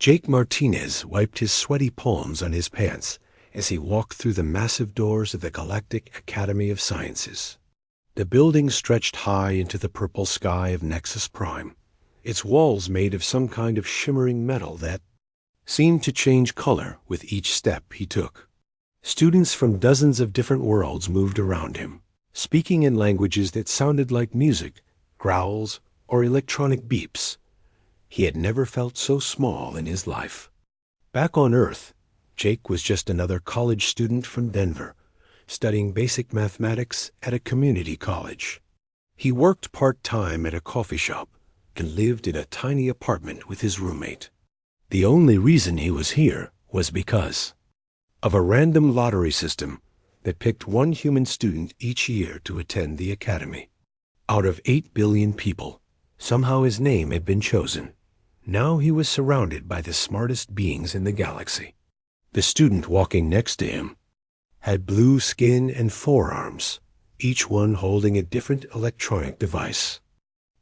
Jake Martinez wiped his sweaty palms on his pants as he walked through the massive doors of the Galactic Academy of Sciences. The building stretched high into the purple sky of Nexus Prime, its walls made of some kind of shimmering metal that seemed to change color with each step he took. Students from dozens of different worlds moved around him, speaking in languages that sounded like music, growls, or electronic beeps. He had never felt so small in his life. Back on Earth, Jake was just another college student from Denver, studying basic mathematics at a community college. He worked part-time at a coffee shop and lived in a tiny apartment with his roommate. The only reason he was here was because of a random lottery system that picked one human student each year to attend the academy. Out of 8 billion people, somehow his name had been chosen. Now he was surrounded by the smartest beings in the galaxy. The student walking next to him had blue skin and forearms, each one holding a different electronic device.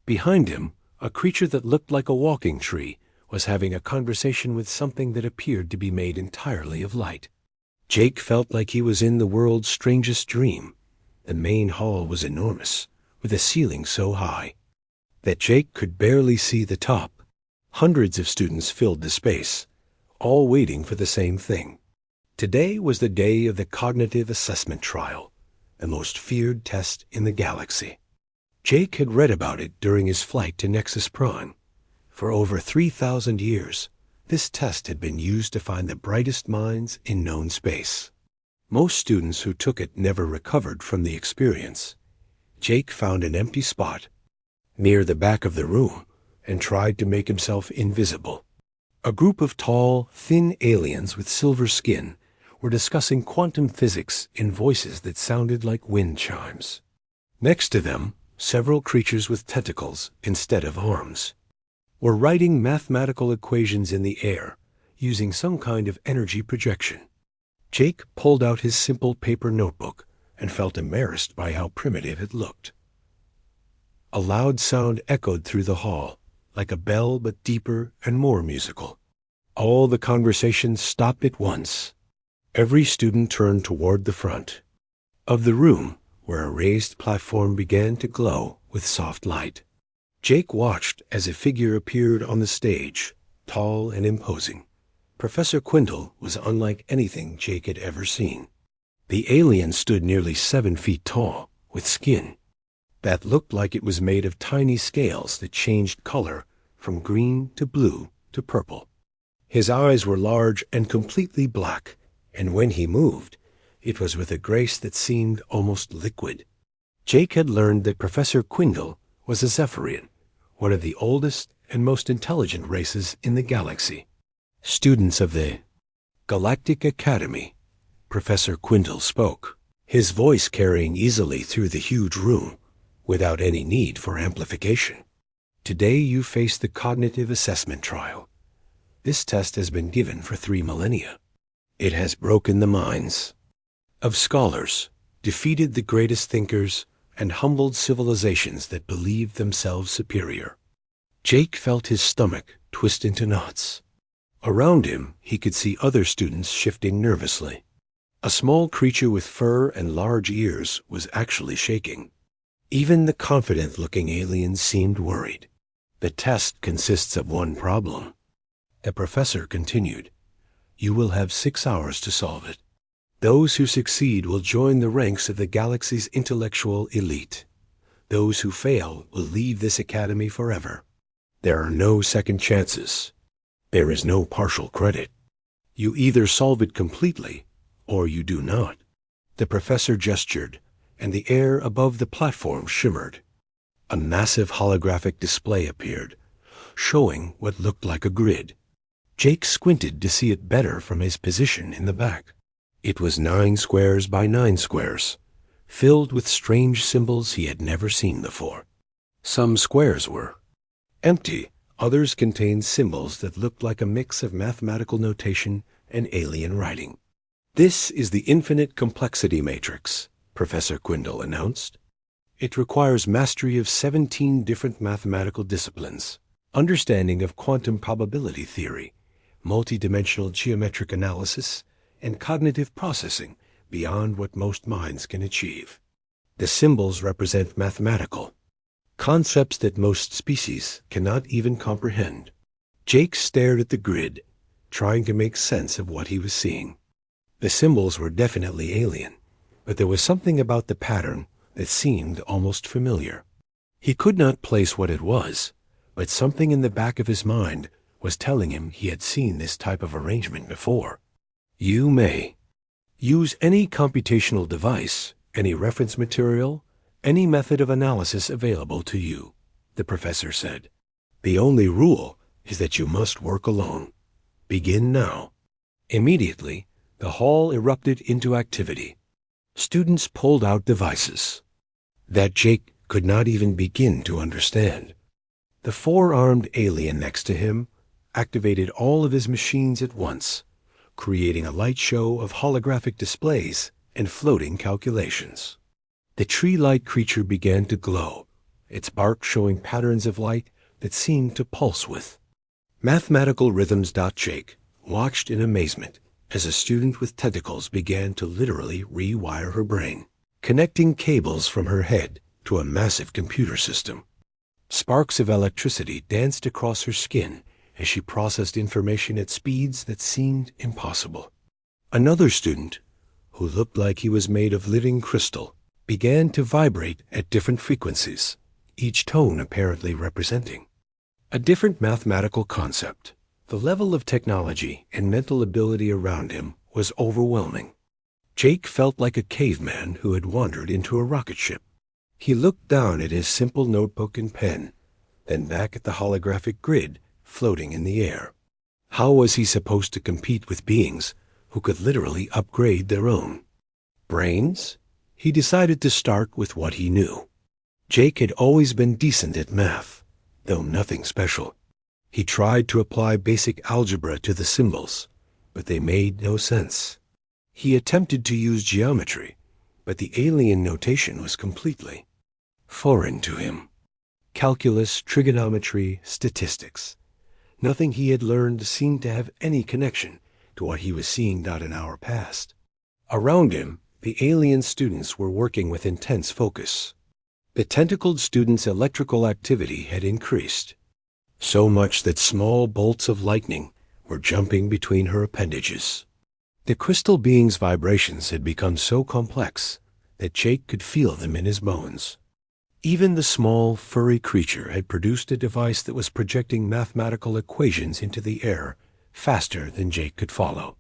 Behind him, a creature that looked like a walking tree was having a conversation with something that appeared to be made entirely of light. Jake felt like he was in the world's strangest dream. The main hall was enormous, with a ceiling so high that Jake could barely see the top. Hundreds of students filled the space, all waiting for the same thing. Today was the day of the Cognitive Assessment Trial, the most feared test in the galaxy. Jake had read about it during his flight to Nexus Prime. For over 3,000 years, this test had been used to find the brightest minds in known space. Most students who took it never recovered from the experience. Jake found an empty spot near the back of the room and tried to make himself invisible. A group of tall, thin aliens with silver skin were discussing quantum physics in voices that sounded like wind chimes. Next to them, several creatures with tentacles instead of arms were writing mathematical equations in the air using some kind of energy projection. Jake pulled out his simple paper notebook and felt embarrassed by how primitive it looked. A loud sound echoed through the hall, like a bell but deeper and more musical. All the conversations stopped at once. Every student turned toward the front of the room, where a raised platform began to glow with soft light. Jake watched as a figure appeared on the stage, tall and imposing. Professor Quindle was unlike anything Jake had ever seen. The alien stood nearly 7 feet tall, with skin that looked like it was made of tiny scales that changed color from green to blue to purple. His eyes were large and completely black, and when he moved, it was with a grace that seemed almost liquid. Jake had learned that Professor Quindle was a Zephyrian, one of the oldest and most intelligent races in the galaxy. Students of the Galactic Academy, Professor Quindle spoke, his voice carrying easily through the huge room without any need for amplification. Today you face the Cognitive Assessment Trial. This test has been given for 3 millennia. It has broken the minds of scholars, defeated the greatest thinkers, and humbled civilizations that believed themselves superior. Jake felt his stomach twist into knots. Around him, he could see other students shifting nervously. A small creature with fur and large ears was actually shaking. Even the confident-looking aliens seemed worried. The test consists of one problem. The professor continued. You will have 6 hours to solve it. Those who succeed will join the ranks of the galaxy's intellectual elite. Those who fail will leave this academy forever. There are no second chances. There is no partial credit. You either solve it completely, or you do not. The professor gestured, and the air above the platform shimmered. A massive holographic display appeared, showing what looked like a grid. Jake squinted to see it better from his position in the back. It was 9 squares by 9 squares, filled with strange symbols he had never seen before. Some squares were empty, others contained symbols that looked like a mix of mathematical notation and alien writing. This is the infinite complexity matrix, Professor Quindle announced. It requires mastery of 17 different mathematical disciplines, understanding of quantum probability theory, multidimensional geometric analysis, and cognitive processing beyond what most minds can achieve. The symbols represent mathematical concepts that most species cannot even comprehend. Jake stared at the grid, trying to make sense of what he was seeing. The symbols were definitely alien, but there was something about the pattern that seemed almost familiar. He could not place what it was, but something in the back of his mind was telling him he had seen this type of arrangement before. You may use any computational device, any reference material, any method of analysis available to you, the professor said. The only rule is that you must work alone. Begin now. Immediately, the hall erupted into activity. Students pulled out devices that Jake could not even begin to understand. The four-armed alien next to him activated all of his machines at once, creating a light show of holographic displays and floating calculations. The tree-like creature began to glow, its bark showing patterns of light that seemed to pulse with mathematical rhythms. Jake watched in amazement as a student with tentacles began to literally rewire her brain, connecting cables from her head to a massive computer system. Sparks of electricity danced across her skin as she processed information at speeds that seemed impossible. Another student, who looked like he was made of living crystal, began to vibrate at different frequencies, each tone apparently representing a different mathematical concept. The level of technology and mental ability around him was overwhelming. Jake felt like a caveman who had wandered into a rocket ship. He looked down at his simple notebook and pen, then back at the holographic grid floating in the air. How was he supposed to compete with beings who could literally upgrade their own brains? He decided to start with what he knew. Jake had always been decent at math, though nothing special. He tried to apply basic algebra to the symbols, but they made no sense. He attempted to use geometry, but the alien notation was completely foreign to him. Calculus, trigonometry, statistics. Nothing he had learned seemed to have any connection to what he was seeing an hour past. Around him, the alien students were working with intense focus. The tentacled student's electrical activity had increased, so much that small bolts of lightning were jumping between her appendages. The crystal being's vibrations had become so complex that Jake could feel them in his bones. Even the small, furry creature had produced a device that was projecting mathematical equations into the air faster than Jake could follow.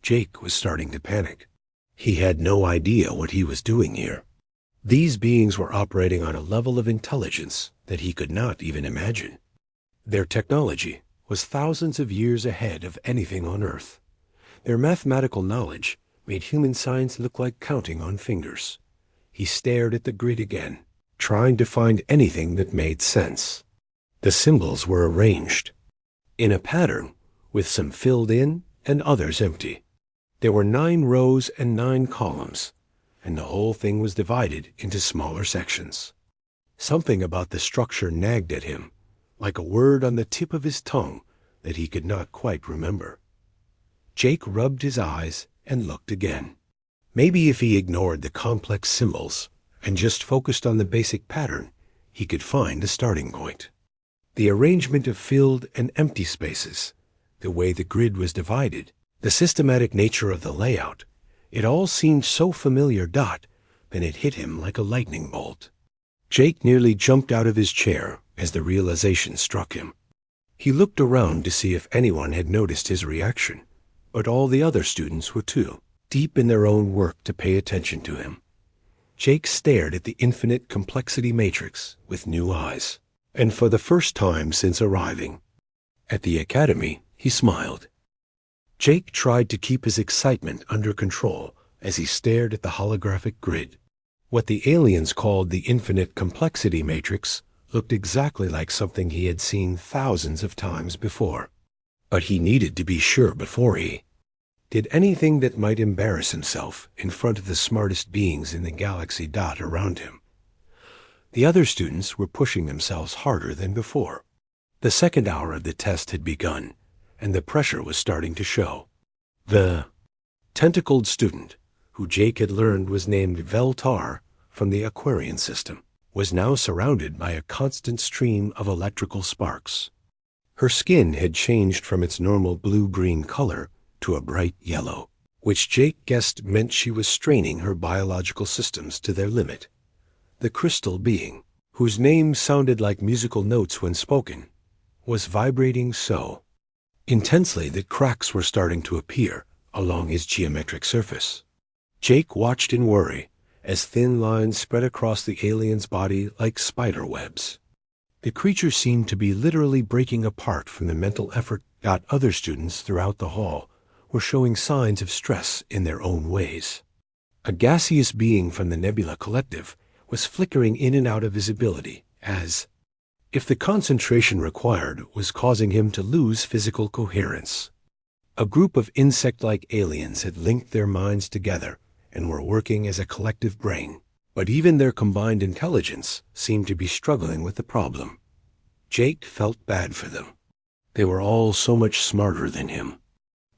Jake was starting to panic. He had no idea what he was doing here. These beings were operating on a level of intelligence that he could not even imagine. Their technology was thousands of years ahead of anything on Earth. Their mathematical knowledge made human science look like counting on fingers. He stared at the grid again, trying to find anything that made sense. The symbols were arranged in a pattern, with some filled in and others empty. There were 9 rows and 9 columns, and the whole thing was divided into smaller sections. Something about the structure nagged at him, like a word on the tip of his tongue that he could not quite remember. Jake rubbed his eyes and looked again. Maybe if he ignored the complex symbols and just focused on the basic pattern, he could find a starting point. The arrangement of filled and empty spaces, the way the grid was divided, the systematic nature of the layout, it all seemed so familiar. Then it hit him like a lightning bolt. Jake nearly jumped out of his chair as the realization struck him. He looked around to see if anyone had noticed his reaction, but all the other students were too deep in their own work to pay attention to him. Jake stared at the infinite complexity matrix with new eyes, and for the first time since arriving at the academy, he smiled. Jake tried to keep his excitement under control as he stared at the holographic grid. What the aliens called the infinite complexity matrix looked exactly like something he had seen thousands of times before. But he needed to be sure before he did anything that might embarrass himself in front of the smartest beings in the galaxy. Around him, the other students were pushing themselves harder than before. The second hour of the test had begun, and the pressure was starting to show. The tentacled student, who Jake had learned was named Veltar from the Aquarian system, was now surrounded by a constant stream of electrical sparks. Her skin had changed from its normal blue-green color to a bright yellow, which Jake guessed meant she was straining her biological systems to their limit. The crystal being, whose name sounded like musical notes when spoken, was vibrating so intensely that cracks were starting to appear along his geometric surface. Jake watched in worry as thin lines spread across the alien's body like spider webs. The creature seemed to be literally breaking apart from the mental effort. Other students throughout the hall were showing signs of stress in their own ways. A gaseous being from the Nebula Collective was flickering in and out of visibility, as if the concentration required was causing him to lose physical coherence. A group of insect-like aliens had linked their minds together and were working as a collective brain, but even their combined intelligence seemed to be struggling with the problem. Jake felt bad for them. They were all so much smarter than him,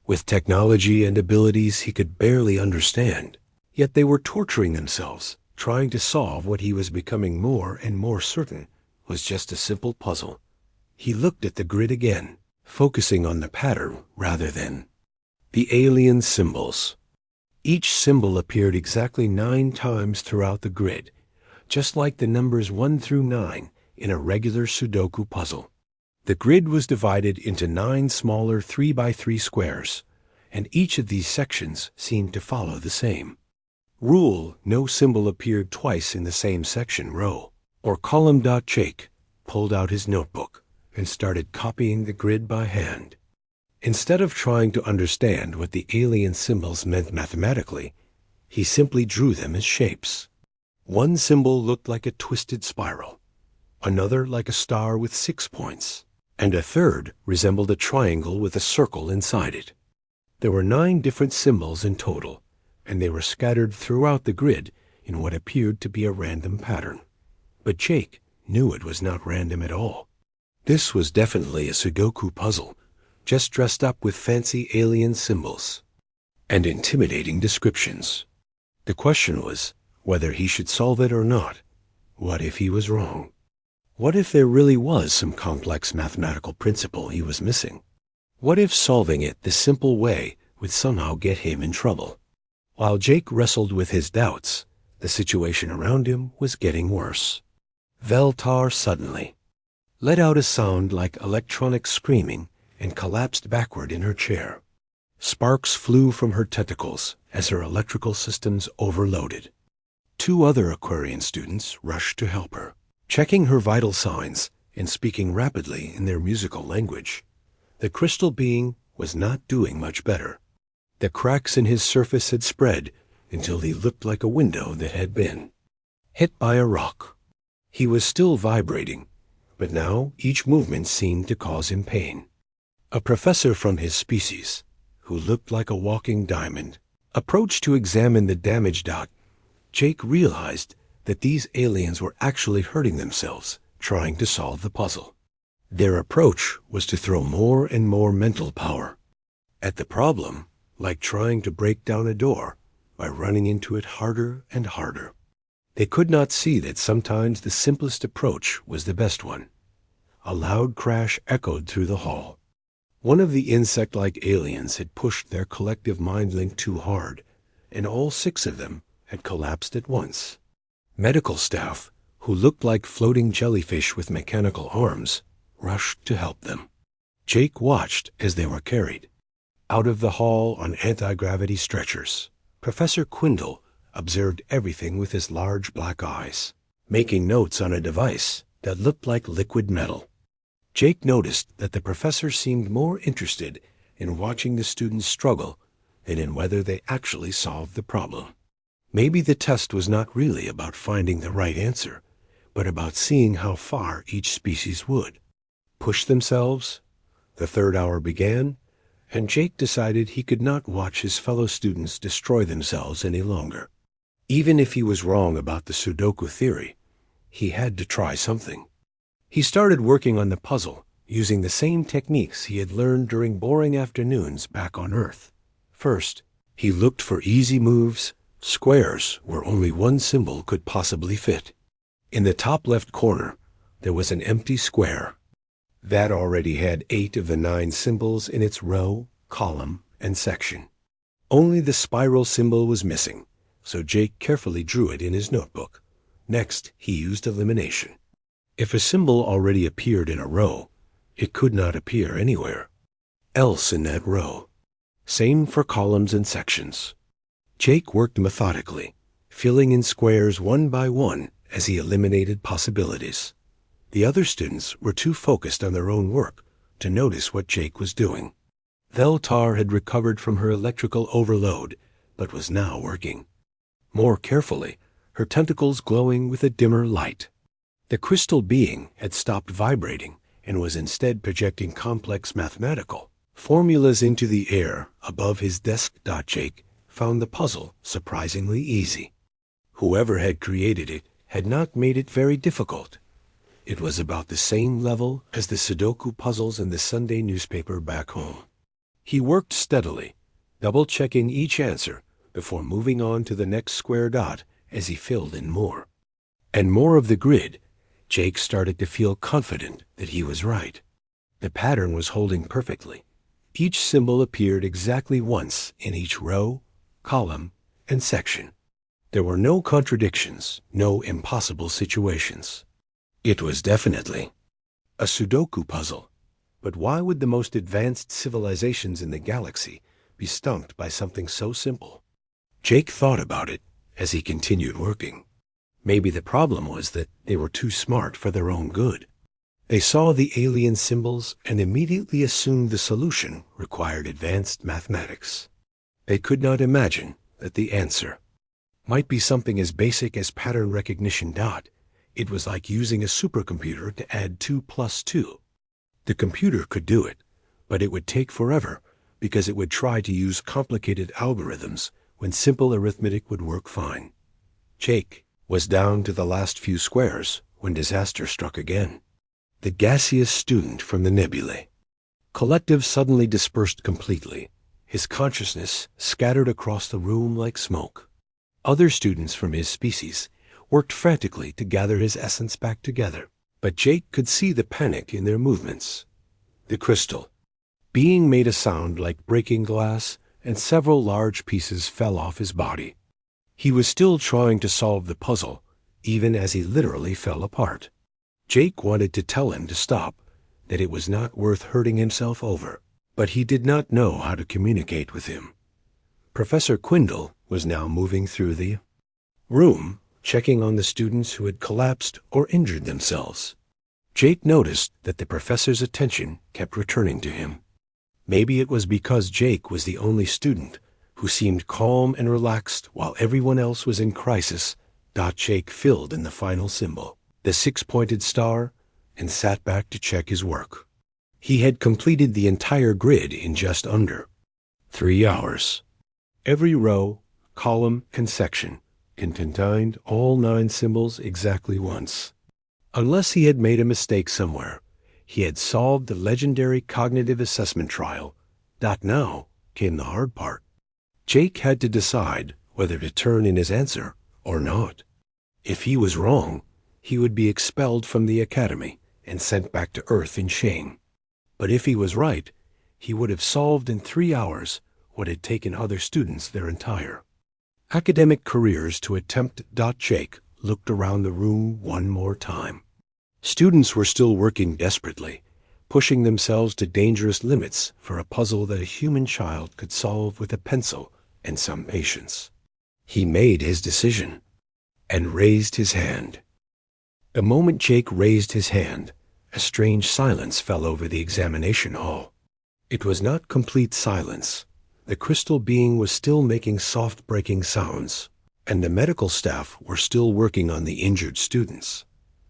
with technology and abilities he could barely understand, yet they were torturing themselves, trying to solve what he was becoming more and more certain was just a simple puzzle. He looked at the grid again, focusing on the pattern rather than the alien symbols. Each symbol appeared exactly 9 times throughout the grid, just like the numbers 1 through 9 in a regular Sudoku puzzle. The grid was divided into 9 smaller 3x3 squares, and each of these sections seemed to follow the same rule. No symbol appeared twice in the same section, row, or column. Jake pulled out his notebook and started copying the grid by hand. Instead of trying to understand what the alien symbols meant mathematically, he simply drew them as shapes. One symbol looked like a twisted spiral, another like a star with 6 points, and a third resembled a triangle with a circle inside it. There were 9 different symbols in total, and they were scattered throughout the grid in what appeared to be a random pattern. But Jake knew it was not random at all. This was definitely a Sudoku puzzle, just dressed up with fancy alien symbols and intimidating descriptions. The question was whether he should solve it or not. What if he was wrong? What if there really was some complex mathematical principle he was missing? What if solving it the simple way would somehow get him in trouble? While Jake wrestled with his doubts, the situation around him was getting worse. Veltar suddenly let out a sound like electronic screaming and collapsed backward in her chair. Sparks flew from her tentacles as her electrical systems overloaded. 2 other Aquarian students rushed to help her, checking her vital signs and speaking rapidly in their musical language. The crystal being was not doing much better. The cracks in his surface had spread until he looked like a window that had been hit by a rock. He was still vibrating, but now each movement seemed to cause him pain. A professor from his species, who looked like a walking diamond, approached to examine the damage. Jake realized that these aliens were actually hurting themselves trying to solve the puzzle. Their approach was to throw more and more mental power at the problem, like trying to break down a door by running into it harder and harder. They could not see that sometimes the simplest approach was the best one. A loud crash echoed through the hall. One of the insect-like aliens had pushed their collective mind link too hard, and all 6 of them had collapsed at once. Medical staff, who looked like floating jellyfish with mechanical arms, rushed to help them. Jake watched as they were carried out of the hall on anti-gravity stretchers. Professor Quindle observed everything with his large black eyes, making notes on a device that looked like liquid metal. Jake noticed that the professor seemed more interested in watching the students struggle than in whether they actually solved the problem. Maybe the test was not really about finding the right answer, but about seeing how far each species would push themselves. The 3rd hour began, and Jake decided he could not watch his fellow students destroy themselves any longer. Even if he was wrong about the Sudoku theory, he had to try something. He started working on the puzzle using the same techniques he had learned during boring afternoons back on Earth. First, he looked for easy moves, squares where only one symbol could possibly fit. In the top left corner, there was an empty square. That already had 8 of the 9 symbols in its row, column, and section. Only the spiral symbol was missing, so Jake carefully drew it in his notebook. Next, he used elimination. If a symbol already appeared in a row, it could not appear anywhere else in that row. Same for columns and sections. Jake worked methodically, filling in squares one by one as he eliminated possibilities. The other students were too focused on their own work to notice what Jake was doing. Veltar had recovered from her electrical overload, but was now working. More carefully, her tentacles glowing with a dimmer light. The crystal being had stopped vibrating and was instead projecting complex mathematical formulas into the air above his desk. Jake found the puzzle surprisingly easy. Whoever had created it had not made it very difficult. It was about the same level as the Sudoku puzzles in the Sunday newspaper back home. He worked steadily, double-checking each answer before moving on to the next square dot as he filled in more and more of the grid. Jake started to feel confident that he was right. The pattern was holding perfectly. Each symbol appeared exactly once in each row, column, and section. There were no contradictions, no impossible situations. It was definitely a Sudoku puzzle. But why would the most advanced civilizations in the galaxy be stumped by something so simple? Jake thought about it as he continued working. Maybe the problem was that they were too smart for their own good. They saw the alien symbols and immediately assumed the solution required advanced mathematics. They could not imagine that the answer might be something as basic as pattern recognition. It was like using a supercomputer to add 2 plus 2. The computer could do it, but it would take forever because it would try to use complicated algorithms when simple arithmetic would work fine. Jake was down to the last few squares when disaster struck again. The gaseous student from the nebulae. Collective suddenly dispersed completely, his consciousness scattered across the room like smoke. Other students from his species worked frantically to gather his essence back together, but Jake could see the panic in their movements. The crystal being made a sound like breaking glass, and several large pieces fell off his body. He was still trying to solve the puzzle, even as he literally fell apart. Jake wanted to tell him to stop, that it was not worth hurting himself over, but he did not know how to communicate with him. Professor Quindle was now moving through the room, checking on the students who had collapsed or injured themselves. Jake noticed that the professor's attention kept returning to him. Maybe it was because Jake was the only student who seemed calm and relaxed while everyone else was in crisis. Jake filled in the final symbol, the 6-pointed star, and sat back to check his work. He had completed the entire grid in just under 3 hours. Every row, column, and section contained all 9 symbols exactly once. Unless he had made a mistake somewhere, he had solved the legendary cognitive assessment trial. Now came the hard part. Jake had to decide whether to turn in his answer or not. If he was wrong, he would be expelled from the academy and sent back to Earth in shame. But if he was right, he would have solved in 3 hours what had taken other students their entire academic careers to attempt. Jake looked around the room one more time. Students were still working desperately, pushing themselves to dangerous limits for a puzzle that a human child could solve with a pencil and some patience. He made his decision and raised his hand. The moment Jake raised his hand, a strange silence fell over the examination hall. It was not complete silence. The crystal being was still making soft breaking sounds, and the medical staff were still working on the injured students.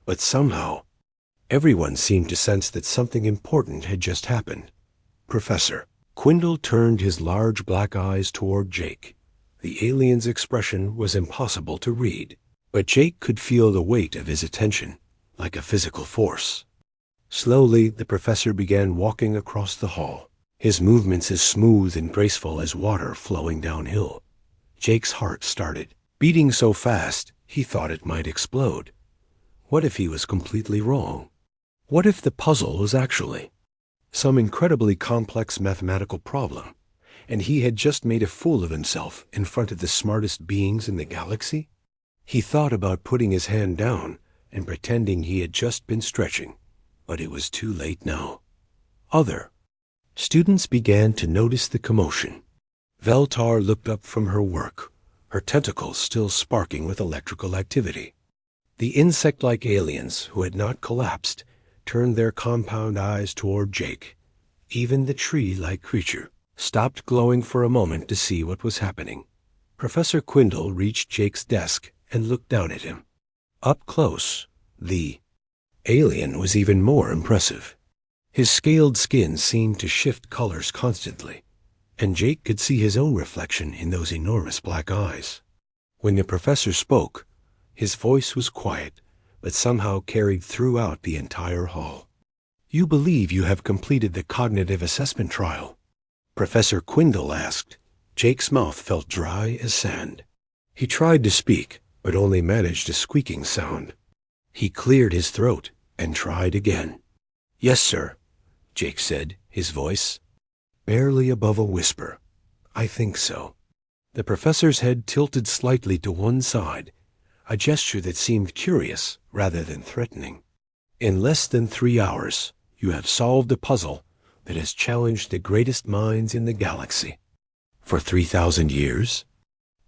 But somehow, everyone seemed to sense that something important had just happened. Professor Quindle turned his large black eyes toward Jake. The alien's expression was impossible to read, but Jake could feel the weight of his attention, like a physical force. Slowly, the professor began walking across the hall, his movements as smooth and graceful as water flowing downhill. Jake's heart started, beating so fast he thought it might explode. What if he was completely wrong? What if the puzzle was actually some incredibly complex mathematical problem, and he had just made a fool of himself in front of the smartest beings in the galaxy? He thought about putting his hand down and pretending he had just been stretching, but it was too late now. Other students began to notice the commotion. Veltar looked up from her work, her tentacles still sparking with electrical activity. The insect-like aliens who had not collapsed turned their compound eyes toward Jake. Even the tree-like creature stopped glowing for a moment to see what was happening. Professor Quindle reached Jake's desk and looked down at him. Up close, the alien was even more impressive. His scaled skin seemed to shift colors constantly, and Jake could see his own reflection in those enormous black eyes. When the professor spoke, his voice was quiet, but somehow carried throughout the entire hall. "You believe you have completed the cognitive assessment trial?" Professor Quindle asked. Jake's mouth felt dry as sand. He tried to speak, but only managed a squeaking sound. He cleared his throat and tried again. "Yes, sir," Jake said, his voice barely above a whisper. "I think so." The professor's head tilted slightly to one side, a gesture that seemed curious rather than threatening. "In less than 3 hours, you have solved a puzzle that has challenged the greatest minds in the galaxy. For 3,000 years?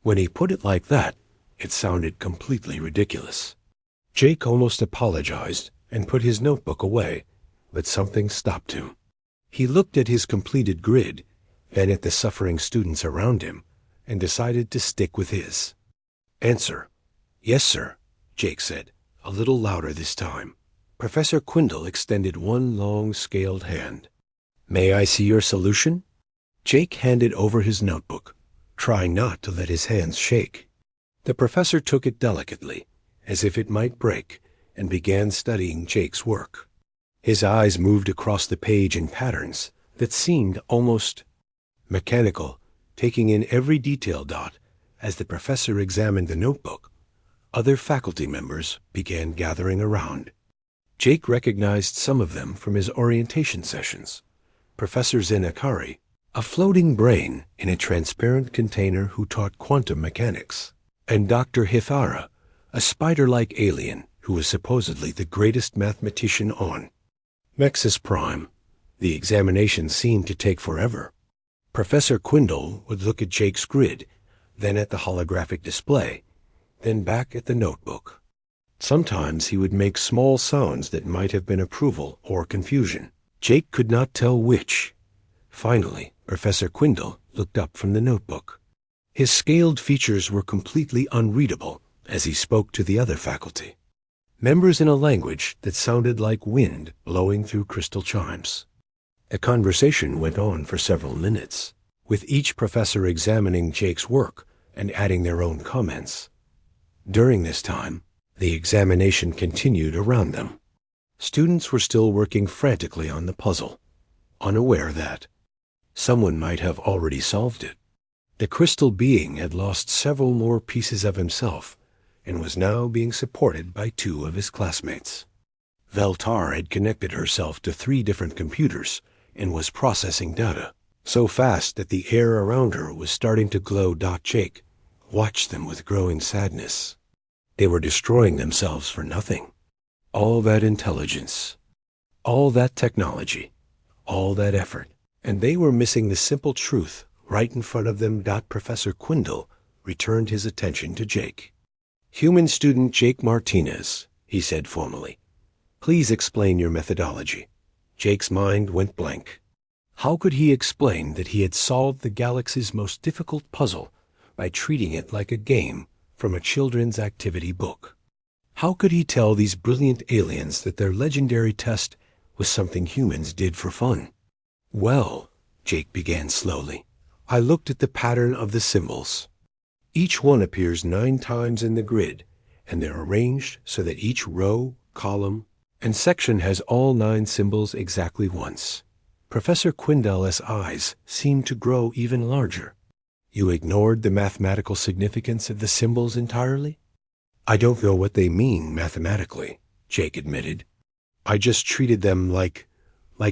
When he put it like that, it sounded completely ridiculous. Jake almost apologized and put his notebook away, but something stopped him. He looked at his completed grid, then at the suffering students around him, and decided to stick with his answer. "Yes, sir," Jake said, a little louder this time. Professor Quindle extended one long, scaled hand. "May I see your solution?" Jake handed over his notebook, trying not to let his hands shake. The professor took it delicately, as if it might break, and began studying Jake's work. His eyes moved across the page in patterns that seemed almost mechanical, taking in every detail dot. As the professor examined the notebook, other faculty members began gathering around. Jake recognized some of them from his orientation sessions. Professor Zenakari, a floating brain in a transparent container who taught quantum mechanics, and Dr. Hithara, a spider-like alien who was supposedly the greatest mathematician on Mexus Prime. The examination seemed to take forever. Professor Quindle would look at Jake's grid, then at the holographic display, then back at the notebook. Sometimes he would make small sounds that might have been approval or confusion. Jake could not tell which. Finally, Professor Quindle looked up from the notebook. His scaled features were completely unreadable as he spoke to the other faculty, members in a language that sounded like wind blowing through crystal chimes. The conversation went on for several minutes, with each professor examining Jake's work and adding their own comments. During this time, the examination continued around them. Students were still working frantically on the puzzle, unaware that someone might have already solved it. The crystal being had lost several more pieces of himself and was now being supported by 2 of his classmates. Veltar had connected herself to 3 different computers and was processing data so fast that the air around her was starting to glow. Jake watched them with growing sadness. They were destroying themselves for nothing. All that intelligence, all that technology, all that effort, and they were missing the simple truth right in front of them. Professor Quindle returned his attention to Jake. "Human student Jake Martinez," he said formally, "please explain your methodology." Jake's mind went blank. How could he explain that he had solved the galaxy's most difficult puzzle by treating it like a game from a children's activity book? How could he tell these brilliant aliens that their legendary test was something humans did for fun? "Well," Jake began slowly, "I looked at the pattern of the symbols. Each one appears 9 times in the grid, and they're arranged so that each row, column, And section has all 9 symbols exactly once. Professor Quindell's eyes seemed to grow even larger. You ignored the mathematical significance of the symbols entirely? I don't know what they mean mathematically, Jake admitted. I just treated them like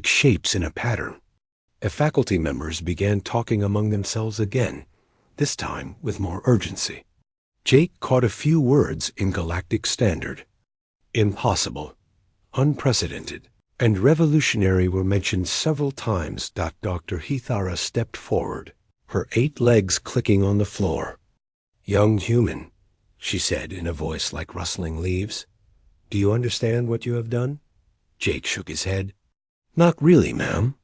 shapes in a pattern. The faculty members began talking among themselves again, this time with more urgency. Jake caught a few words in Galactic Standard. Impossible, unprecedented, and revolutionary were mentioned several times. Dr. Hithara stepped forward, her 8 legs clicking on the floor. Young human, she said in a voice like rustling leaves. Do you understand what you have done? Jake shook his head. Not really, ma'am.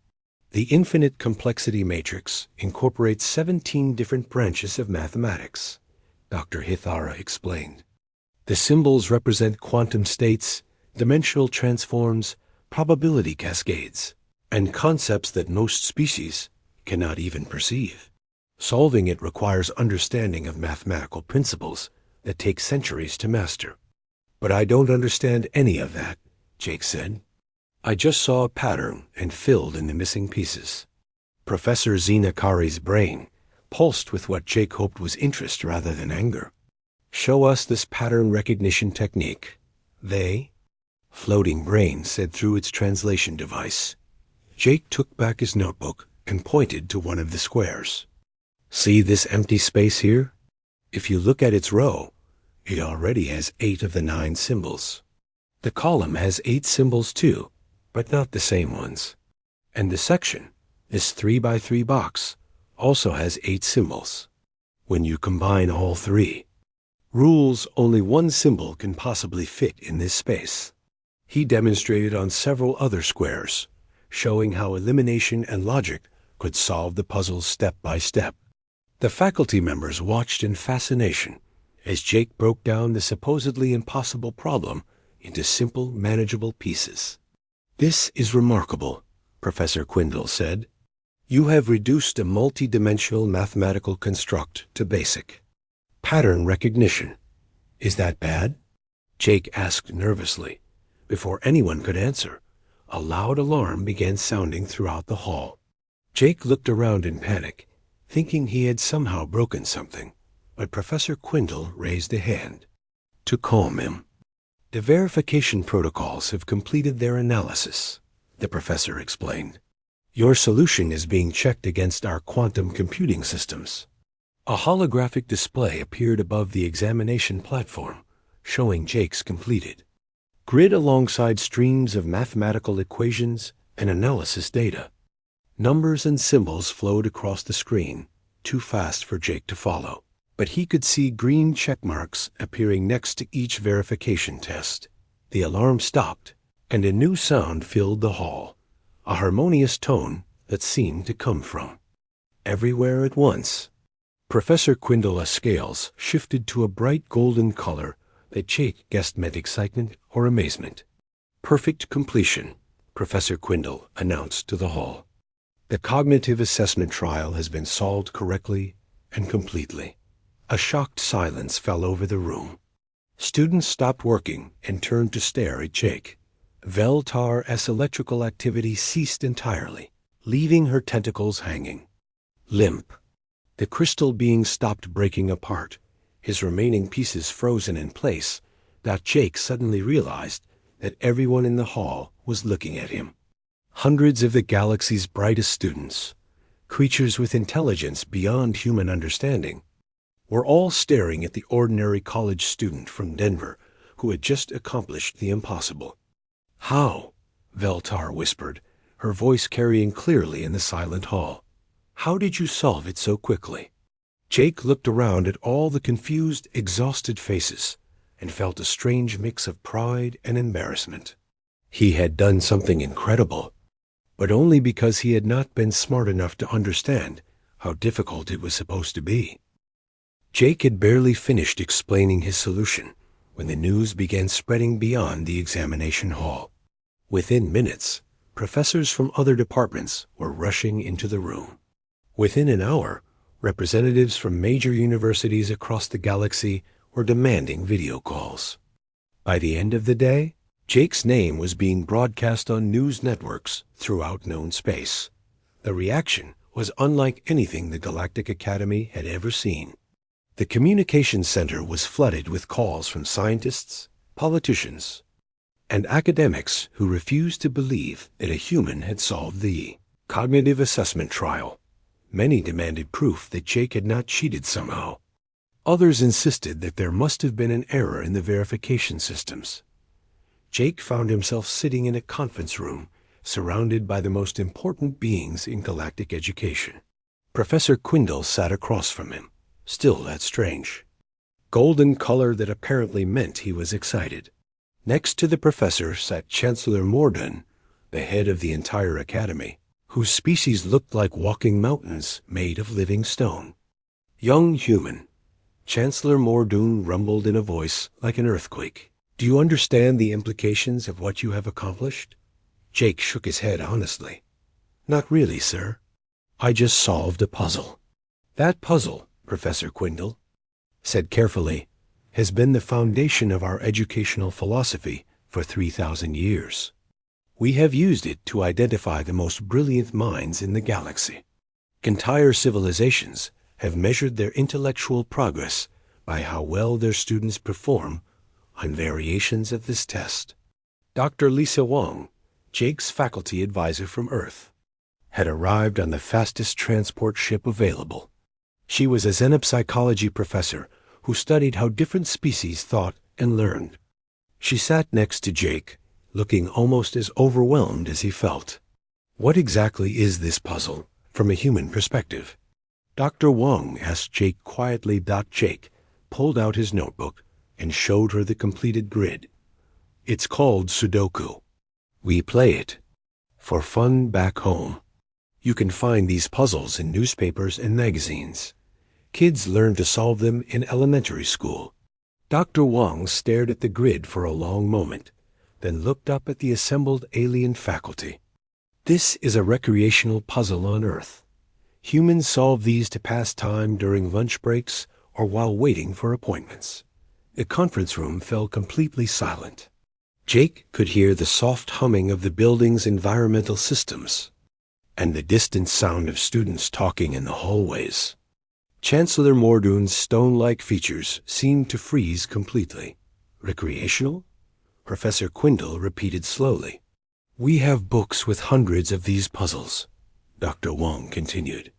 The infinite complexity matrix incorporates 17 different branches of mathematics, Dr. Hithara explained. The symbols represent quantum states, dimensional transforms, probability cascades, and concepts that most species cannot even perceive. Solving it requires understanding of mathematical principles that take centuries to master. But I don't understand any of that, Jake said. I just saw a pattern and filled in the missing pieces. Professor Zenakari's brain pulsed with what Jake hoped was interest rather than anger. Show us this pattern recognition technique. Floating brain said through its translation device. Jake took back his notebook and pointed to one of the squares. See this empty space here? If you look at its row, it already has 8 of the 9 symbols. The column has 8 symbols too, but not the same ones. And the section, this 3x3 box, also has 8 symbols. When you combine all 3, rules only one symbol can possibly fit in this space. He demonstrated on several other squares, showing how elimination and logic could solve the puzzle step by step. The faculty members watched in fascination as Jake broke down the supposedly impossible problem into simple, manageable pieces. This is remarkable, Professor Quindell said. You have reduced a multi-dimensional mathematical construct to basic. Pattern recognition. Is that bad? Jake asked nervously. Before anyone could answer, a loud alarm began sounding throughout the hall. Jake looked around in panic, thinking he had somehow broken something, but Professor Quindell raised a hand to calm him. The verification protocols have completed their analysis, the professor explained. Your solution is being checked against our quantum computing systems. A holographic display appeared above the examination platform, showing Jake's completed grid alongside streams of mathematical equations and analysis data. Numbers and symbols flowed across the screen, too fast for Jake to follow, but he could see green check marks appearing next to each verification test. The alarm stopped, and a new sound filled the hall, a harmonious tone that seemed to come from everywhere at once. Professor Quindell's scales shifted to a bright golden color that Jake guessed meant excitement or amazement. Perfect completion, Professor Quindell announced to the hall. The cognitive assessment trial has been solved correctly and completely. A shocked silence fell over the room. Students stopped working and turned to stare at Jake. Veltar's electrical activity ceased entirely, leaving her tentacles hanging limp. The crystal being stopped breaking apart, his remaining pieces frozen in place. Jake suddenly realized that everyone in the hall was looking at him. Hundreds of the galaxy's brightest students, creatures with intelligence beyond human understanding, were all staring at the ordinary college student from Denver who had just accomplished the impossible. How? Veltar whispered, her voice carrying clearly in the silent hall. How did you solve it so quickly? Jake looked around at all the confused, exhausted faces and felt a strange mix of pride and embarrassment. He had done something incredible, but only because he had not been smart enough to understand how difficult it was supposed to be. Jake had barely finished explaining his solution when the news began spreading beyond the examination hall. Within minutes, professors from other departments were rushing into the room. Within an hour, representatives from major universities across the galaxy were demanding video calls. By the end of the day, Jake's name was being broadcast on news networks throughout known space. The reaction was unlike anything the Galactic Academy had ever seen. The communications center was flooded with calls from scientists, politicians, and academics who refused to believe that a human had solved the cognitive assessment trial. Many demanded proof that Jake had not cheated somehow. Others insisted that there must have been an error in the verification systems. Jake found himself sitting in a conference room, surrounded by the most important beings in galactic education. Professor Quindle sat across from him, still that strange golden color that apparently meant he was excited. Next to the professor sat Chancellor Mordun, the head of the entire academy, whose species looked like walking mountains made of living stone. Young human, Chancellor Mordun rumbled in a voice like an earthquake. Do you understand the implications of what you have accomplished? Jake shook his head honestly. Not really, sir. I just solved a puzzle. That puzzle, Professor Quindle said carefully, has been the foundation of our educational philosophy for 3,000 years. We have used it to identify the most brilliant minds in the galaxy. Entire civilizations have measured their intellectual progress by how well their students perform on variations of this test. Dr. Lisa Wong, Jake's faculty advisor from Earth, had arrived on the fastest transport ship available. She was a xenopsychology professor who studied how different species thought and learned. She sat next to Jake, looking almost as overwhelmed as he felt. What exactly is this puzzle, from a human perspective? Dr. Wong asked Jake quietly. Jake pulled out his notebook and showed her the completed grid. It's called Sudoku. We play it for fun back home. You can find these puzzles in newspapers and magazines. Kids learn to solve them in elementary school. Dr. Wong stared at the grid for a long moment, then looked up at the assembled alien faculty. This is a recreational puzzle on Earth. Humans solve these to pass time during lunch breaks or while waiting for appointments. The conference room fell completely silent. Jake could hear the soft humming of the building's environmental systems and the distant sound of students talking in the hallways. Chancellor Mordun's stone-like features seemed to freeze completely. Recreational? Professor Quindle repeated slowly. We have books with hundreds of these puzzles, Dr. Wong continued.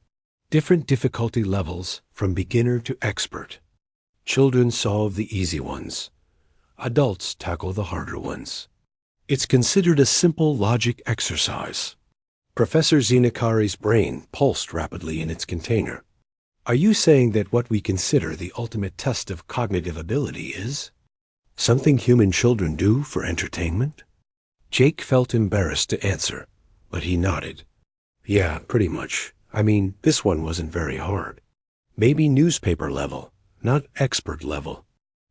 Different difficulty levels from beginner to expert. Children solve the easy ones. Adults tackle the harder ones. It's considered a simple logic exercise. Professor Zenakari's brain pulsed rapidly in its container. Are you saying that what we consider the ultimate test of cognitive ability is something human children do for entertainment? Jake felt embarrassed to answer, but he nodded. Yeah, pretty much. I mean, this one wasn't very hard. Maybe newspaper level, not expert level.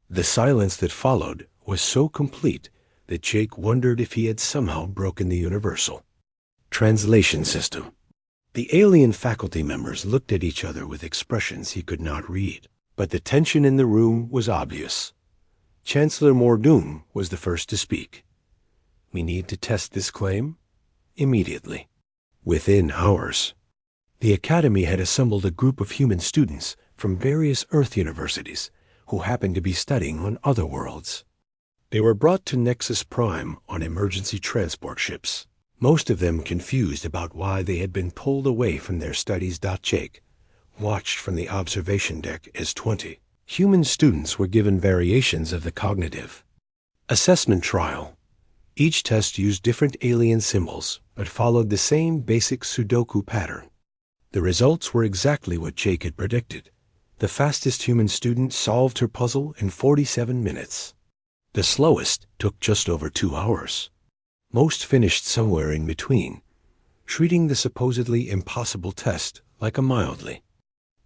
The silence that followed was so complete that Jake wondered if he had somehow broken the universal translation system. The alien faculty members looked at each other with expressions he could not read, but the tension in the room was obvious. Chancellor Mordun was the first to speak. We need to test this claim immediately. Within hours, the Academy had assembled a group of human students from various Earth universities who happened to be studying on other worlds. They were brought to Nexus Prime on emergency transport ships, most of them confused about why they had been pulled away from their studies. Jake watched from the observation deck as 20 human students were given variations of the cognitive assessment trial. Each test used different alien symbols, but followed the same basic Sudoku pattern. The results were exactly what Jake had predicted. The fastest human student solved her puzzle in 47 minutes. The slowest took just over 2 hours. Most finished somewhere in between, treating the supposedly impossible test like a mildly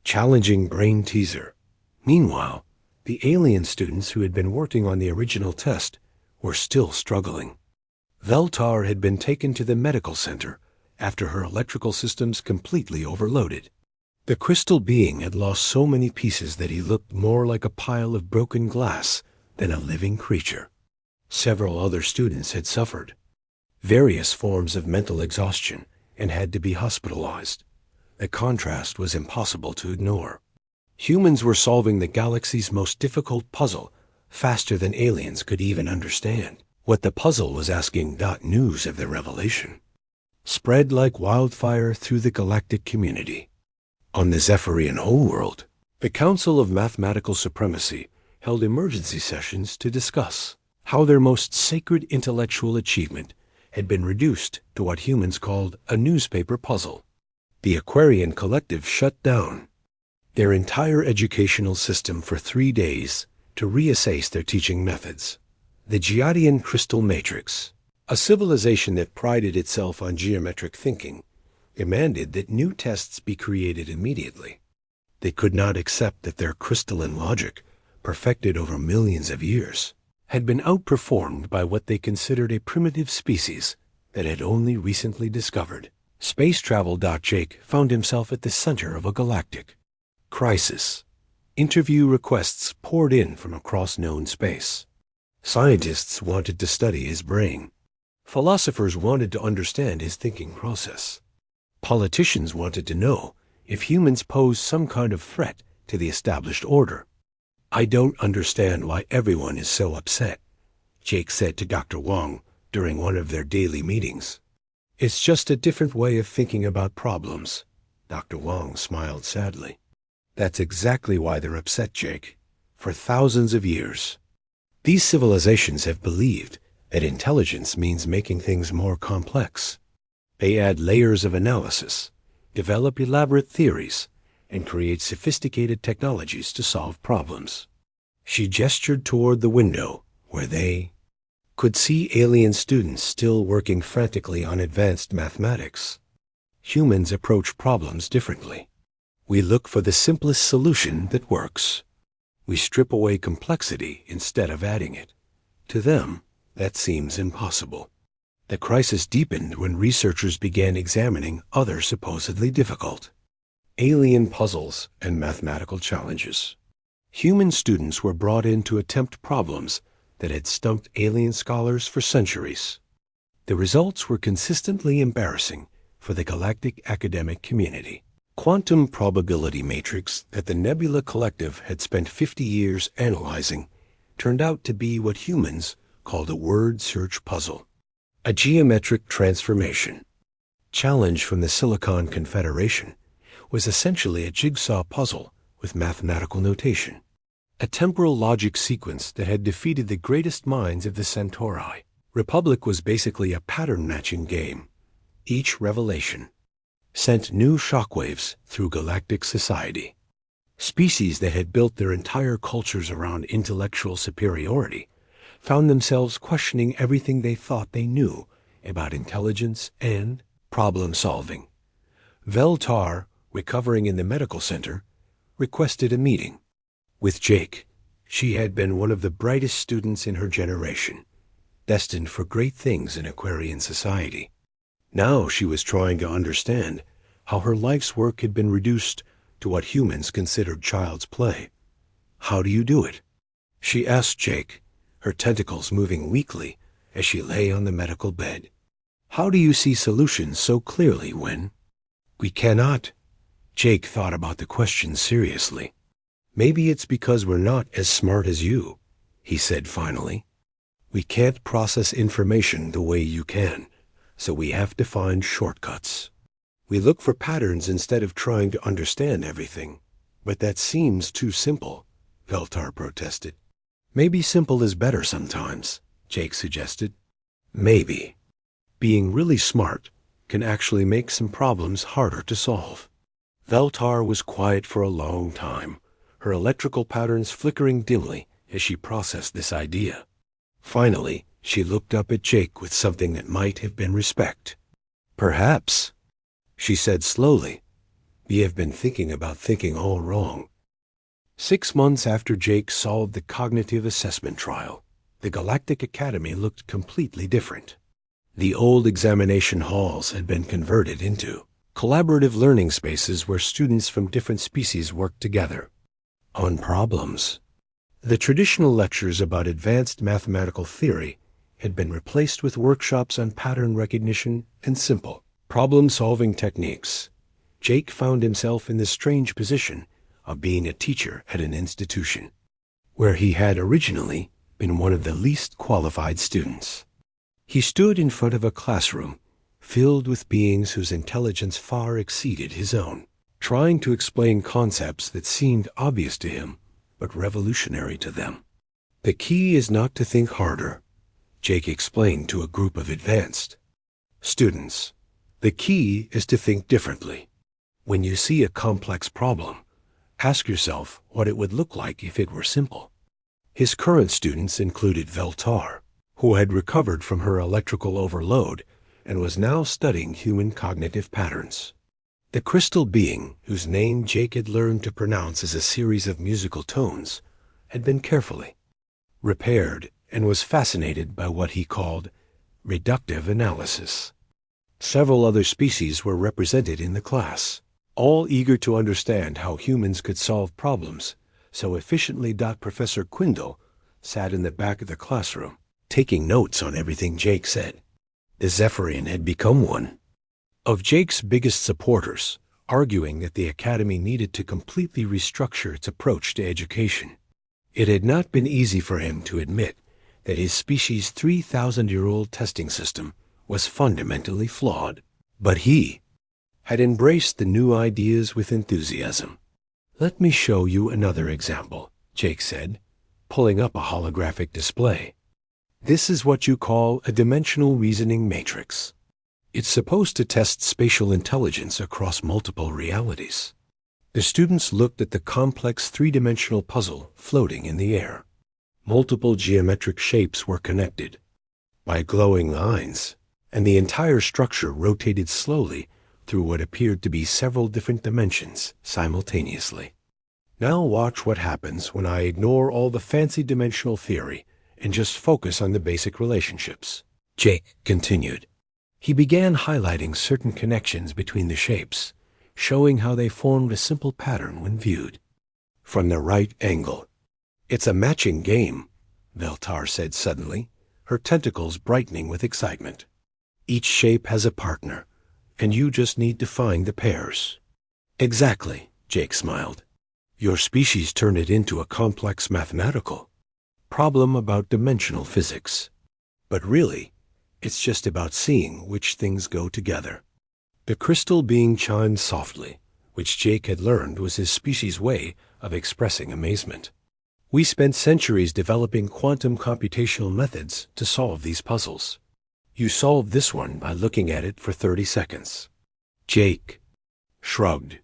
challenging brain teaser. Meanwhile, the alien students who had been working on the original test were still struggling. Veltar had been taken to the medical center after her electrical systems completely overloaded. The crystal being had lost so many pieces that he looked more like a pile of broken glass than a living creature. Several other students had suffered various forms of mental exhaustion and had to be hospitalized. The contrast was impossible to ignore. Humans were solving the galaxy's most difficult puzzle faster than aliens could even understand. What the puzzle was asking got news of the revelation spread like wildfire through the galactic community. On the Zephyrian homeworld, the Council of Mathematical Supremacy held emergency sessions to discuss how their most sacred intellectual achievement had been reduced to what humans called a newspaper puzzle. The Aquarian Collective shut down their entire educational system for 3 days to reassess their teaching methods. The Giadian Crystal Matrix, a civilization that prided itself on geometric thinking, demanded that new tests be created immediately. They could not accept that their crystalline logic, perfected over millions of years, had been outperformed by what they considered a primitive species that had only recently discovered. Space travel. Jake found himself at the center of a galactic crisis. Interview requests poured in from across known space. Scientists wanted to study his brain. Philosophers wanted to understand his thinking process. Politicians wanted to know if humans posed some kind of threat to the established order. "I don't understand why everyone is so upset," Jake said to Dr. Wong during one of their daily meetings. "It's just a different way of thinking about problems." Dr. Wong smiled sadly. "That's exactly why they're upset, Jake. For thousands of years, these civilizations have believed that intelligence means making things more complex. They add layers of analysis, develop elaborate theories, and create sophisticated technologies to solve problems." She gestured toward the window where they could see alien students still working frantically on advanced mathematics. Humans approach problems differently. We look for the simplest solution that works. We strip away complexity instead of adding it. To them, that seems impossible. The crisis deepened when researchers began examining other supposedly difficult alien puzzles and mathematical challenges. Human students were brought in to attempt problems that had stumped alien scholars for centuries. The results were consistently embarrassing for the galactic academic community. Quantum probability matrix that the Nebula Collective had spent 50 years analyzing turned out to be what humans called a word search puzzle. A geometric transformation challenge from the Silicon Confederation was essentially a jigsaw puzzle with mathematical notation, a temporal logic sequence that had defeated the greatest minds of the Centauri. Republic was basically a pattern-matching game. Each revelation sent new shockwaves through galactic society. Species that had built their entire cultures around intellectual superiority found themselves questioning everything they thought they knew about intelligence and problem-solving. Veltar, recovering in the medical center, requested a meeting with Jake. She had been one of the brightest students in her generation, destined for great things in Aquarian society. Now she was trying to understand how her life's work had been reduced to what humans considered child's play. "How do you do it?" she asked Jake, her tentacles moving weakly as she lay on the medical bed. "How do you see solutions so clearly when we cannot?" Jake thought about the question seriously. "Maybe it's because we're not as smart as you," he said finally. "We can't process information the way you can, so we have to find shortcuts. We look for patterns instead of trying to understand everything. But that seems too simple," Veltar protested. "Maybe simple is better sometimes," Jake suggested. "Maybe being really smart can actually make some problems harder to solve." Veltar was quiet for a long time, her electrical patterns flickering dimly as she processed this idea. Finally, she looked up at Jake with something that might have been respect. "Perhaps," she said slowly, "we have been thinking about thinking all wrong." 6 months after Jake solved the cognitive assessment trial, the Galactic Academy looked completely different. The old examination halls had been converted into collaborative learning spaces where students from different species worked together on problems. The traditional lectures about advanced mathematical theory had been replaced with workshops on pattern recognition and simple problem-solving techniques. Jake found himself in the strange position of being a teacher at an institution where he had originally been one of the least qualified students. He stood in front of a classroom filled with beings whose intelligence far exceeded his own, trying to explain concepts that seemed obvious to him but revolutionary to them. The key is not to think harder, Jake explained to a group of advanced students. The key is to think differently. When you see a complex problem, ask yourself what it would look like if it were simple. His current students included Veltar, who had recovered from her electrical overload and was now studying human cognitive patterns. The crystal being, whose name Jake had learned to pronounce as a series of musical tones, had been carefully repaired and was fascinated by what he called reductive analysis. Several other species were represented in the class, all eager to understand how humans could solve problems so efficiently. Professor Quindle sat in the back of the classroom, taking notes on everything Jake said. The Zephyrian had become one of Jake's biggest supporters, arguing that the Academy needed to completely restructure its approach to education. It had not been easy for him to admit that his species' 3,000-year-old testing system was fundamentally flawed, but he had embraced the new ideas with enthusiasm. "Let me show you another example," Jake said, pulling up a holographic display. "This is what you call a dimensional reasoning matrix. It's supposed to test spatial intelligence across multiple realities." The students looked at the complex three-dimensional puzzle floating in the air. Multiple geometric shapes were connected by glowing lines, and the entire structure rotated slowly through what appeared to be several different dimensions simultaneously. "Now watch what happens when I ignore all the fancy dimensional theory and just focus on the basic relationships," Jake continued. He began highlighting certain connections between the shapes, showing how they formed a simple pattern when viewed from the right angle. "It's a matching game," Veltar said suddenly, her tentacles brightening with excitement. "Each shape has a partner, and you just need to find the pairs." "Exactly," Jake smiled. "Your species turned it into a complex mathematical problem about dimensional physics. But really, it's just about seeing which things go together." The crystal being chimed softly, which Jake had learned was his species' way of expressing amazement. "We spent centuries developing quantum computational methods to solve these puzzles. You solved this one by looking at it for 30 seconds. Jake shrugged.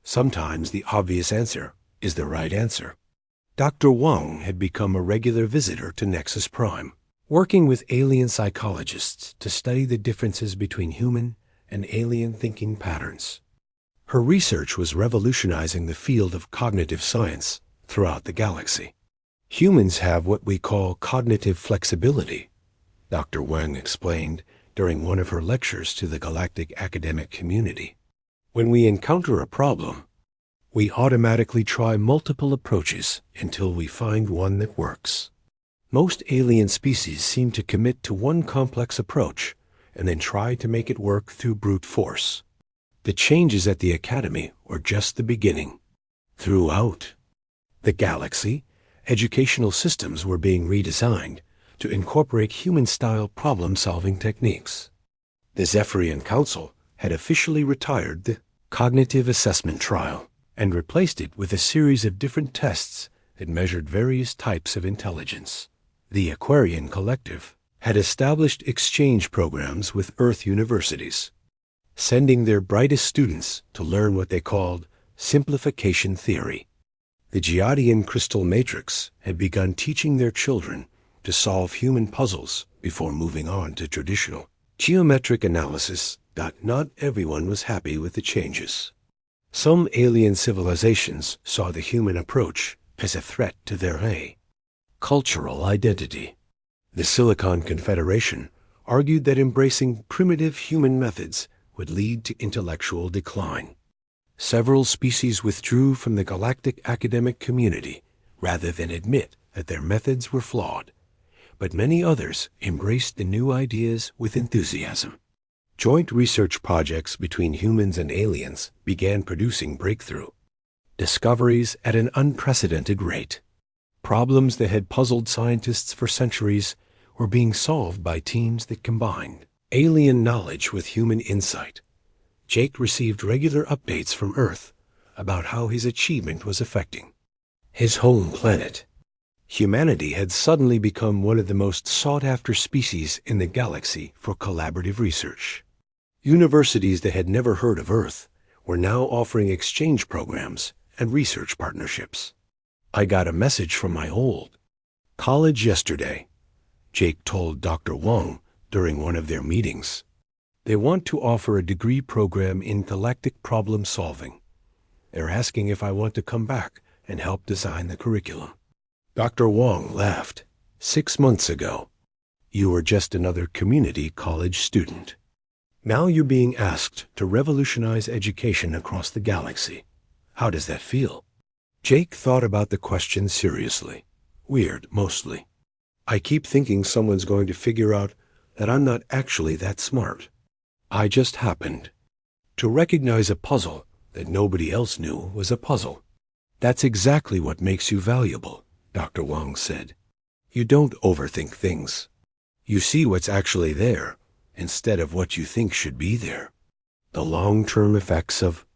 Sometimes the obvious answer is the right answer. Dr. Wang had become a regular visitor to Nexus Prime, working with alien psychologists to study the differences between human and alien thinking patterns. Her research was revolutionizing the field of cognitive science throughout the galaxy. Humans have what we call cognitive flexibility, Dr. Wang explained during one of her lectures to the galactic academic community. When we encounter a problem, we automatically try multiple approaches until we find one that works. Most alien species seem to commit to one complex approach and then try to make it work through brute force. The changes at the Academy were just the beginning. Throughout the galaxy, educational systems were being redesigned to incorporate human-style problem-solving techniques. The Zephyrian Council had officially retired the cognitive assessment trial and replaced it with a series of different tests that measured various types of intelligence. The Aquarian Collective had established exchange programs with Earth universities, sending their brightest students to learn what they called simplification theory. The Giadian Crystal Matrix had begun teaching their children to solve human puzzles before moving on to traditional geometric analysis. Not everyone was happy with the changes. Some alien civilizations saw the human approach as a threat to their cultural identity. The Silicon Confederation argued that embracing primitive human methods would lead to intellectual decline. Several species withdrew from the galactic academic community rather than admit that their methods were flawed. but many others embraced the new ideas with enthusiasm. Joint research projects between humans and aliens began producing breakthrough discoveries at an unprecedented rate. Problems that had puzzled scientists for centuries were being solved by teams that combined alien knowledge with human insight. Jake received regular updates from Earth about how his achievement was affecting his home planet. Humanity had suddenly become one of the most sought-after species in the galaxy for collaborative research. Universities that had never heard of Earth were now offering exchange programs and research partnerships. "I got a message from my old college yesterday," Jake told Dr. Wang during one of their meetings. "They want to offer a degree program in galactic problem solving. They're asking if I want to come back and help design the curriculum." Dr. Wang laughed. "6 months ago, you were just another community college student. Now you're being asked to revolutionize education across the galaxy. How does that feel?" Jake thought about the question seriously. Weird, mostly. "I keep thinking someone's going to figure out that I'm not actually that smart. I just happened to recognize a puzzle that nobody else knew was a puzzle." "That's exactly what makes you valuable," Dr. Wang said. "You don't overthink things. You see what's actually there instead of what you think should be there." The long-term effects of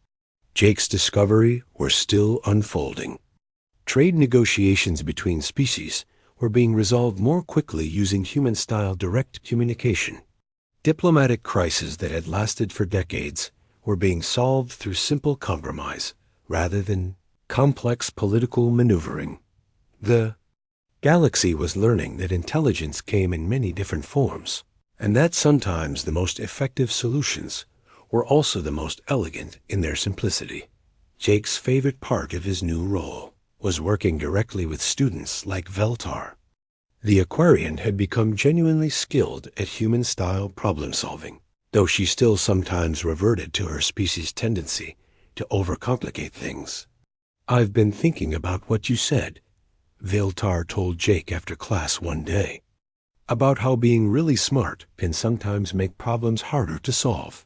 Jake's discovery were still unfolding. Trade negotiations between species were being resolved more quickly using human-style direct communication. Diplomatic crises that had lasted for decades were being solved through simple compromise rather than complex political maneuvering. The galaxy was learning that intelligence came in many different forms, and that sometimes the most effective solutions were also the most elegant in their simplicity. Jake's favorite part of his new role was working directly with students like Veltar. The Aquarian had become genuinely skilled at human-style problem-solving, though she still sometimes reverted to her species' tendency to overcomplicate things. "I've been thinking about what you said," Veltar told Jake after class one day, "about how being really smart can sometimes make problems harder to solve."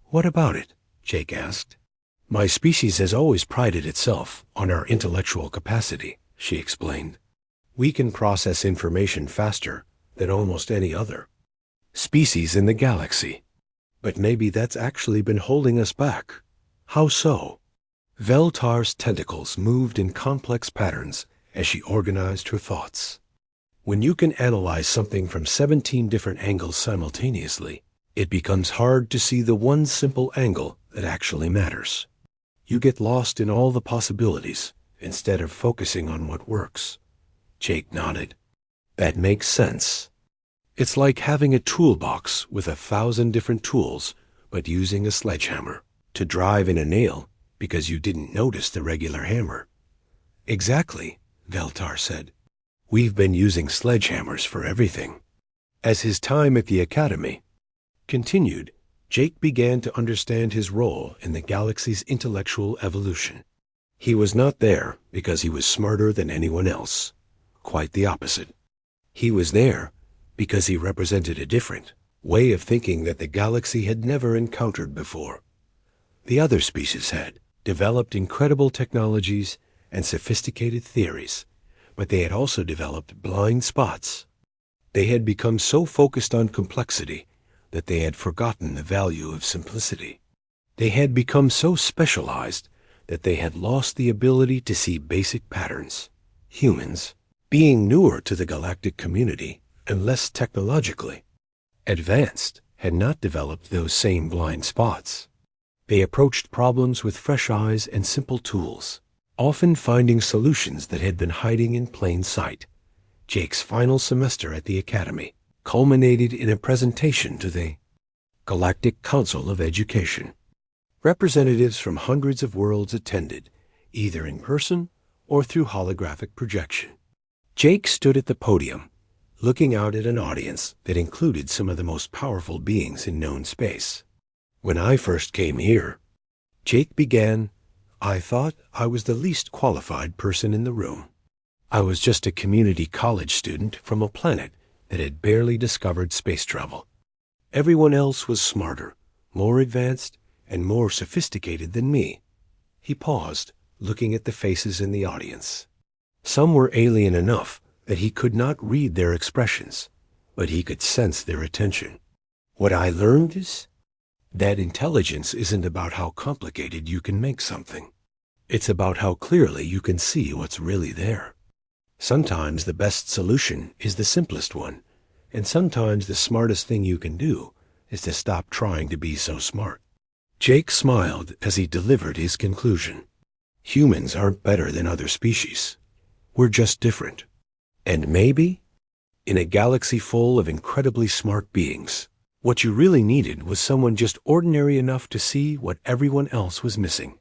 "What about it?" Jake asked. "My species has always prided itself on our intellectual capacity," she explained. "We can process information faster than almost any other species in the galaxy. But maybe that's actually been holding us back." "How so?" Veltar's tentacles moved in complex patterns as she organized her thoughts. "When you can analyze something from 17 different angles simultaneously, it becomes hard to see the one simple angle that actually matters. You get lost in all the possibilities instead of focusing on what works." Jake nodded. "That makes sense. It's like having a toolbox with 1,000 different tools, but using a sledgehammer to drive in a nail because you didn't notice the regular hammer." "Exactly," Veltar said. "We've been using sledgehammers for everything." As his time at the Academy continued, Jake began to understand his role in the galaxy's intellectual evolution. He was not there because he was smarter than anyone else. Quite the opposite. He was there because he represented a different way of thinking that the galaxy had never encountered before. The other species had developed incredible technologies and sophisticated theories, but they had also developed blind spots. They had become so focused on complexity that they had forgotten the value of simplicity. They had become so specialized that they had lost the ability to see basic patterns. Humans, being newer to the galactic community and less technologically advanced, had not developed those same blind spots. They approached problems with fresh eyes and simple tools, often finding solutions that had been hiding in plain sight. Jake's final semester at the Academy culminated in a presentation to the Galactic Council of Education. Representatives from hundreds of worlds attended, either in person or through holographic projection. Jake stood at the podium, looking out at an audience that included some of the most powerful beings in known space. "When I first came here," Jake began, "I thought I was the least qualified person in the room. I was just a community college student from a planet that had barely discovered space travel. Everyone else was smarter, more advanced, and more sophisticated than me. He paused, looking at the faces in the audience. Some were alien enough that he could not read their expressions, but he could sense their attention. What I learned is that intelligence isn't about how complicated you can make something. It's about how clearly you can see what's really there. Sometimes the best solution is the simplest one, and sometimes the smartest thing you can do is to stop trying to be so smart. Jake smiled as he delivered his conclusion. Humans aren't better than other species. We're just different. And maybe, in a galaxy full of incredibly smart beings, what you really needed was someone just ordinary enough to see what everyone else was missing.